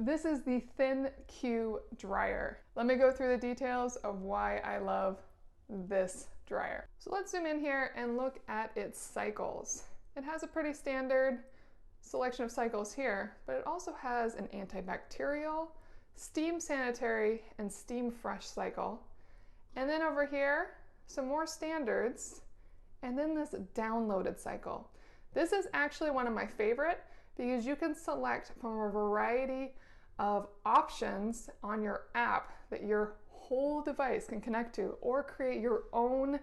This is the ThinQ Dryer. Let me go through the details of why I love this dryer. So let's zoom in here and look at its cycles. It has a pretty standard selection of cycles here, but it also has an antibacterial, steam sanitary, and steam fresh cycle. And then over here, some more standards, and then this downloaded cycle. This is actually one of my favorite because you can select from a variety of options on your app that your whole device can connect to, or create your own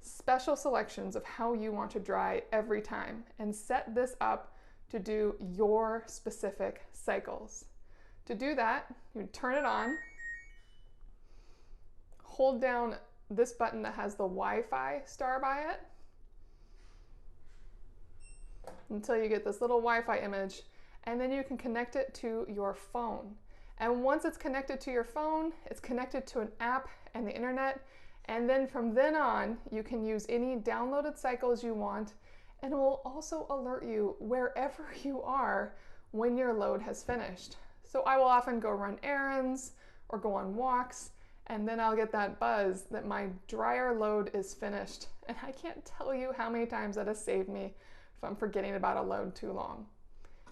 special selections of how you want to dry every time and set this up to do your specific cycles. To do that, you turn it on, hold down this button that has the Wi-Fi star by it until you get this little Wi-Fi image, and then you can connect it to your phone. And once it's connected to your phone, it's connected to an app and the internet, and then from then on, you can use any downloaded cycles you want, and it will also alert you wherever you are when your load has finished. So I will often go run errands or go on walks, and then I'll get that buzz that my dryer load is finished. And I can't tell you how many times that has saved me if I'm forgetting about a load too long.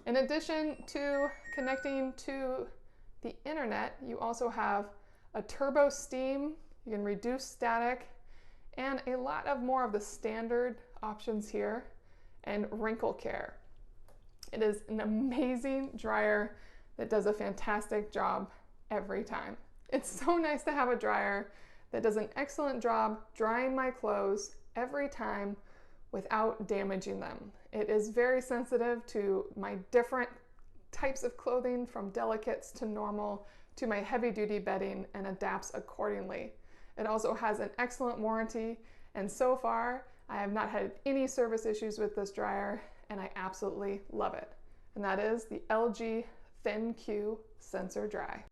In addition to connecting to the internet, you also have a turbo steam, you can reduce static, and a lot of more of the standard options here, and wrinkle care. It is an amazing dryer that does a fantastic job every time. It's so nice to have a dryer that does an excellent job drying my clothes every time without damaging them. It is very sensitive to my different types of clothing, from delicates to normal to my heavy duty bedding, and adapts accordingly. It also has an excellent warranty, and so far I have not had any service issues with this dryer, and I absolutely love it. And that is the LG ThinQ Sensor Dry.